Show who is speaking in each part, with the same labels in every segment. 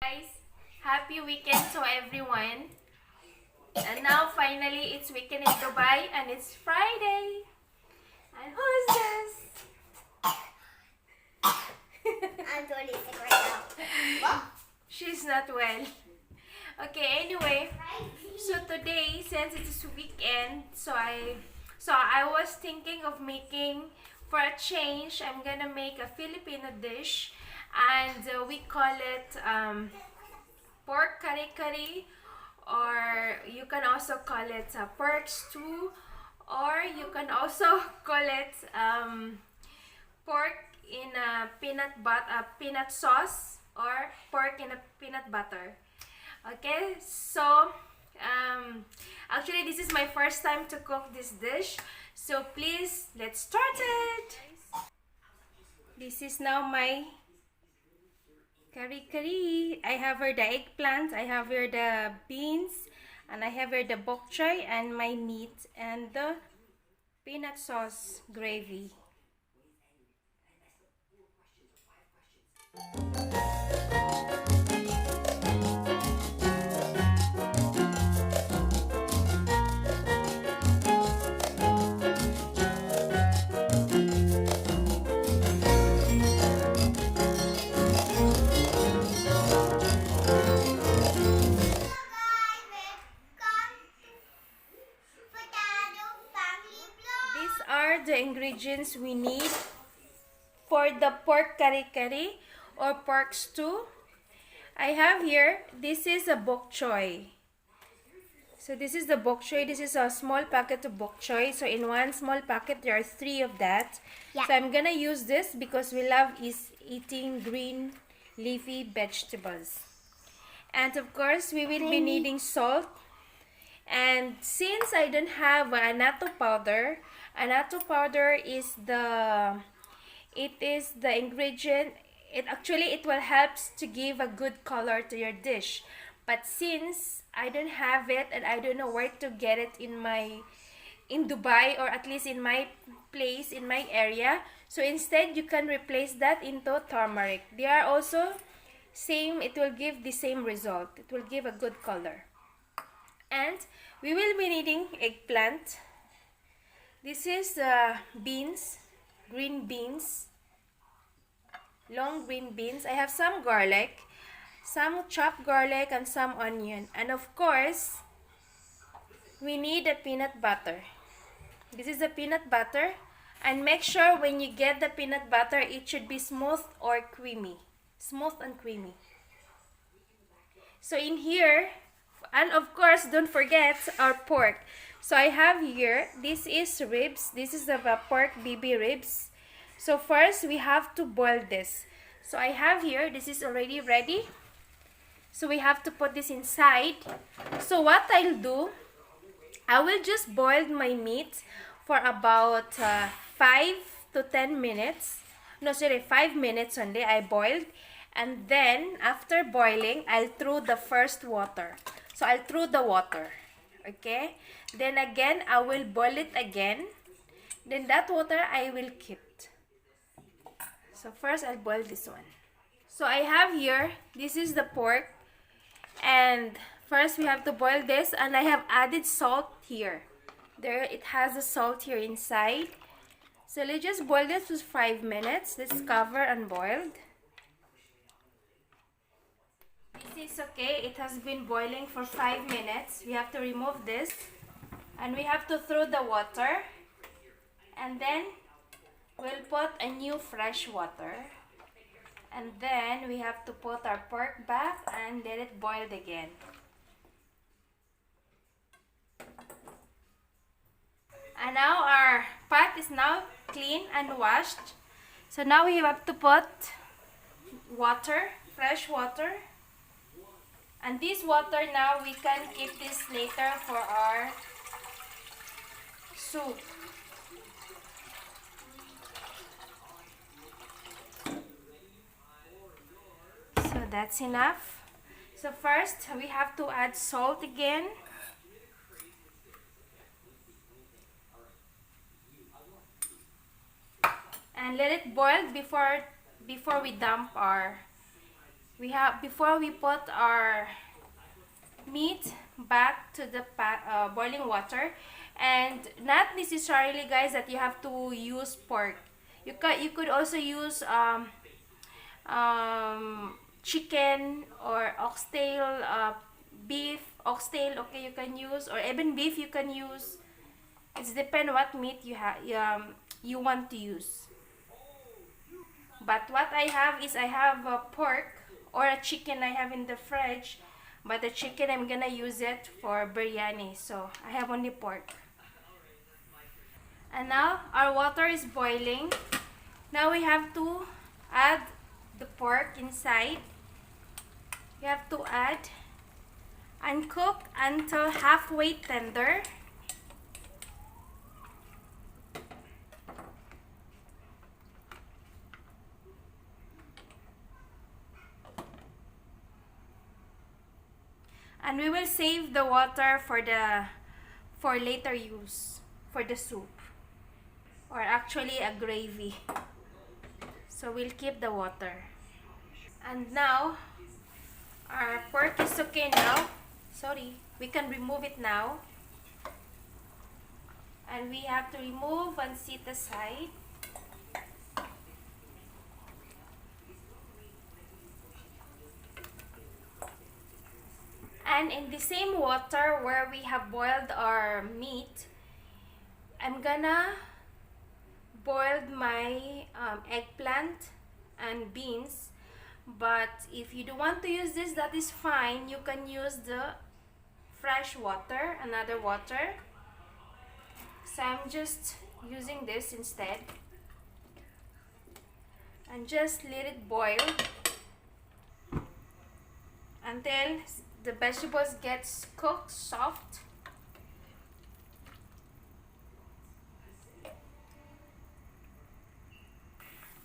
Speaker 1: Guys, happy weekend to everyone. And now finally it's weekend in Dubai and it's Friday. And who is this?
Speaker 2: I'm totally sick right now.
Speaker 1: She's not well. Okay, anyway, so today since it's weekend, so I was thinking of making, for a change, I'm gonna make a Filipino dish, and we call it pork kare kare, or you can also call it pork stew, or you can also call it pork in a peanut sauce, or pork in a peanut butter. Okay, so actually this is my first time to cook this dish, so please let's start it. This is now my kare kare. I have here the eggplant, I have here the beans, and I have here the bok choy and my meat and the peanut sauce gravy. These are the ingredients we need for the pork kare kare or pork stew. I have here, this is a bok choy. So this is the bok choy. This is a small packet of bok choy. So in one small packet, there are 3 of that.
Speaker 2: Yeah.
Speaker 1: So I'm gonna use this because we love eating green leafy vegetables. And of course, we will be needing salt. And since I don't have annatto powder is the ingredient. It will help to give a good color to your dish. But since I don't have it and I don't know where to get it in Dubai, or at least in my place, in my area, so instead you can replace that into turmeric. They are also same, it will give the same result. It will give a good color. And we will be needing eggplant. This is beans, green beans, long green beans. I have some garlic, some chopped garlic, and some onion. And of course, we need a peanut butter. This is the peanut butter. And make sure when you get the peanut butter, it should be smooth or creamy. Smooth and creamy. So in here, and of course, don't forget our pork. So I have here, this is ribs. This is the pork BB ribs. So first, we have to boil this. So I have here, this is already ready. So we have to put this inside. So what I'll do, I will just boil my meat for about 5 to 10 minutes. No, sorry, 5 minutes only. I boiled. And then, after boiling, I'll throw the first water. So I'll throw the water. Okay? Then again, I will boil it again. Then that water, I will keep. So first, I'll boil this one. So I have here, this is the pork. And first, we have to boil this. And I have added salt here. There, it has the salt here inside. So let's just boil this for 5 minutes. Let's cover and boiled. This is okay. It has been boiling for 5 minutes. We have to remove this. And we have to throw the water. And then, we'll put a new fresh water. And then, we have to put our pork back and let it boil again. And now our pot is now clean and washed. So now we have to put water, fresh water. And this water now, we can keep this later for our soup. So that's enough. So first, we have to add salt again. And let it boil before we dump our before we put our meat back to the boiling water, and not necessarily, guys, that you have to use pork. You could also use chicken or oxtail, beef, oxtail. Okay, you can use, or even beef you can use. It's depend what meat you want to use. But what I have is I have a pork or a chicken I have in the fridge. But the chicken I'm gonna use it for biryani. So I have only pork. And now our water is boiling. Now we have to add the pork inside. You have to add and cook until halfway tender. And we will save the water for later use for the soup, or actually a gravy. So we'll keep the water. And now our pork is okay now. Sorry, we can remove it now. And we have to remove and set aside. And in the same water where we have boiled our meat, I'm gonna boil my eggplant and beans. But if you don't want to use this, that is fine. You can use the fresh water, another water. So I'm just using this instead. And just let it boil until the vegetables gets cooked soft.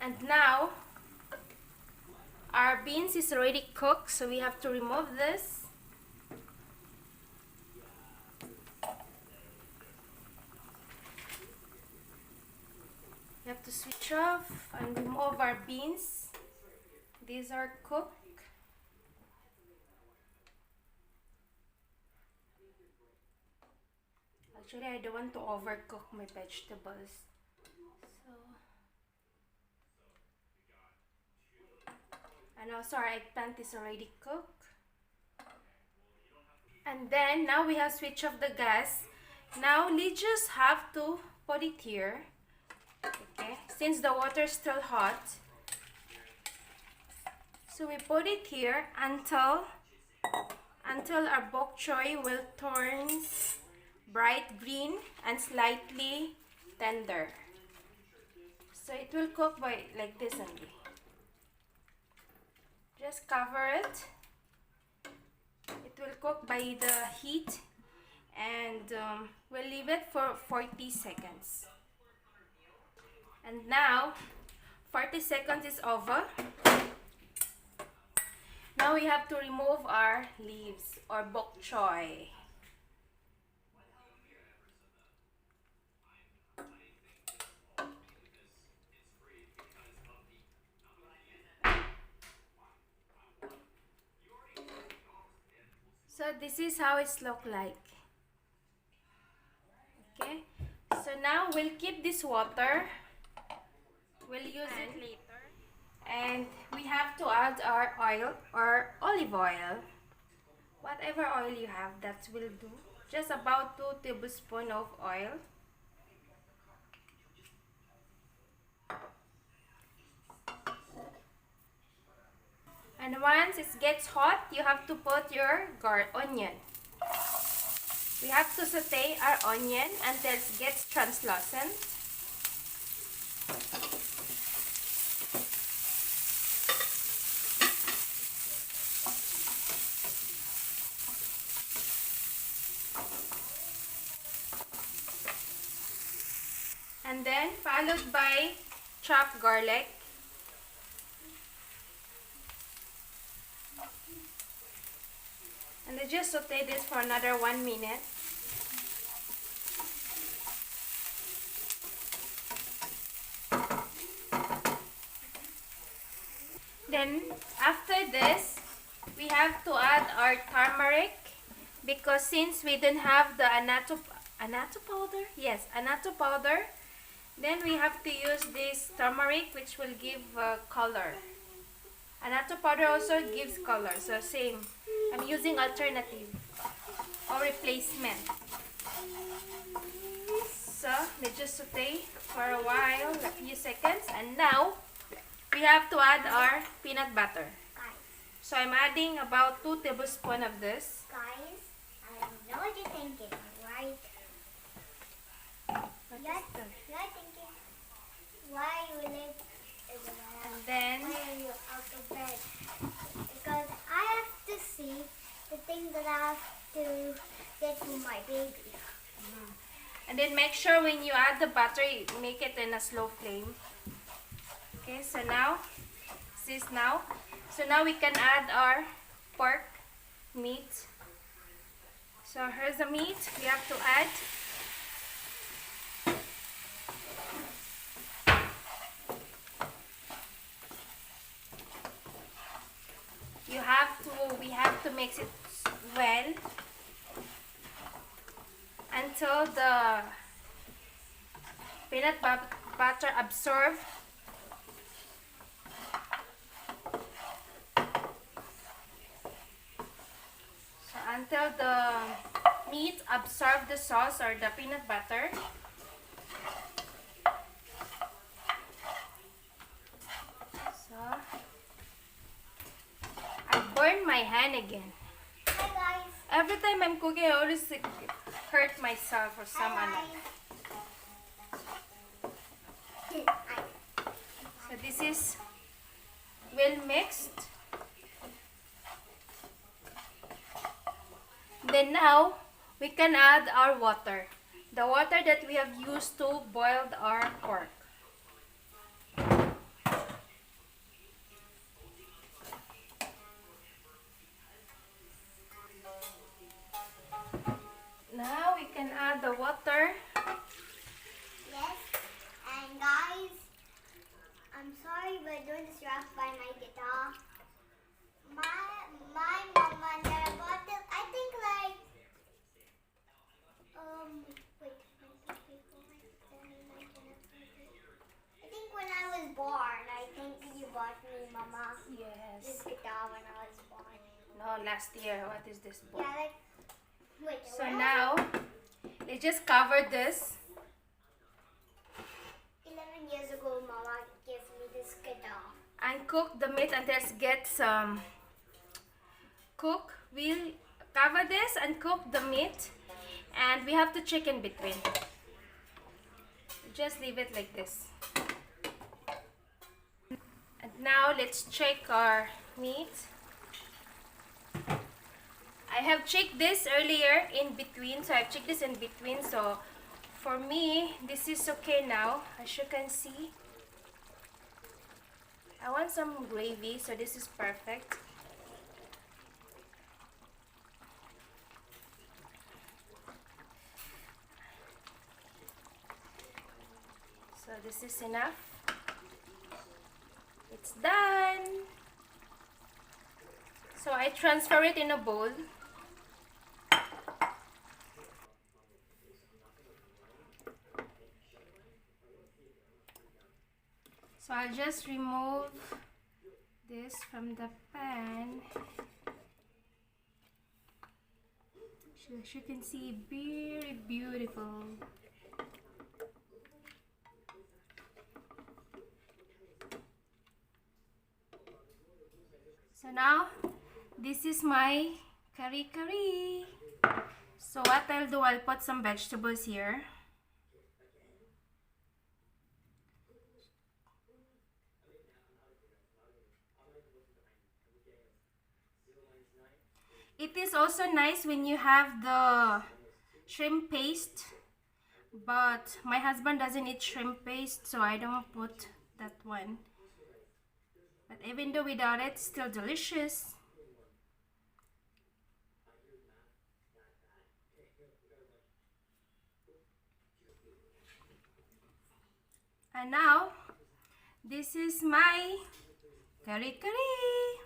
Speaker 1: And now our beans is already cooked, so we have to remove this. You have to switch off and remove our beans. These are cooked. Actually, I don't want to overcook my vegetables. So, and also our eggplant is already cooked. And then now we have switched off the gas. Now we just have to put it here. Okay, since the water is still hot. So we put it here until our bok choy will turn bright green and slightly tender. So it will cook by like this only. Just cover it. It will cook by the heat, and we'll leave it for 40 seconds. And now 40 seconds is over. Now we have to remove our leaves or bok choy. So this is how it's look like. Okay, so now we'll keep this water. We'll use it later. And we have to add our oil or olive oil. Whatever oil you have, that will do. Just about 2 tablespoons of oil. And once it gets hot, you have to put your onion. We have to saute our onion until it gets translucent. And then followed by chopped garlic. And then just saute this for another 1 minute. Then after this, we have to add our turmeric because since we don't have the annatto powder, yes, annatto powder, then we have to use this turmeric which will give color. Annatto powder also gives color, so same. I'm using alternative or replacement. So let's just saute for a while, a few seconds, and now we have to add our peanut butter.
Speaker 2: Guys,
Speaker 1: So I'm adding about 2 tablespoons of this.
Speaker 2: guys, I know what you're thinking, right? You're thinking, why you live Isabella?
Speaker 1: And then
Speaker 2: Why are you out of bed? Because I have to see the thing that I have to get to my baby.
Speaker 1: and then make sure when you add the butter, you make it in a slow flame. Okay, so now so now we can add our pork meat. So here's the meat we have to add. We have to mix it well until the peanut butter absorb. So until the meat absorb the sauce or the peanut butter. So I burned my hand again.
Speaker 2: Hi guys.
Speaker 1: Every time I'm cooking, I always hurt myself or some
Speaker 2: Hi
Speaker 1: ano.
Speaker 2: guys.
Speaker 1: So this is well mixed. Then now we can add our water. The water that we have used to boil our pork. Now we can add the water.
Speaker 2: Yes, and guys, I'm sorry but don't distract by my guitar. My mama never bought it. I think like wait, I think when I was born, I think you bought me, Mama, this
Speaker 1: Yes.
Speaker 2: guitar when I was born.
Speaker 1: No, last year. What is this book?
Speaker 2: Yeah, like wait.
Speaker 1: So
Speaker 2: when I was
Speaker 1: now they just cover this.
Speaker 2: 11 years ago, Mama gave me this guitar.
Speaker 1: And cook the meat until it gets cook. We'll cover this and cook the meat, and we have to check in between. Just leave it like this. And now let's check our meat. I have checked this earlier in between, so I've checked this in between. So for me, this is okay now, as you can see. I want some gravy, so this is perfect. So this is enough. It's done. So I transfer it in a bowl. So I'll just remove this from the pan. So as you can see, very beautiful. So now, this is my kare kare. So what I'll do, I'll put some vegetables here. It is also nice when you have the shrimp paste, but my husband doesn't eat shrimp paste, so I don't put that one. But even though without it, it's still delicious. And now, this is my Kare kare!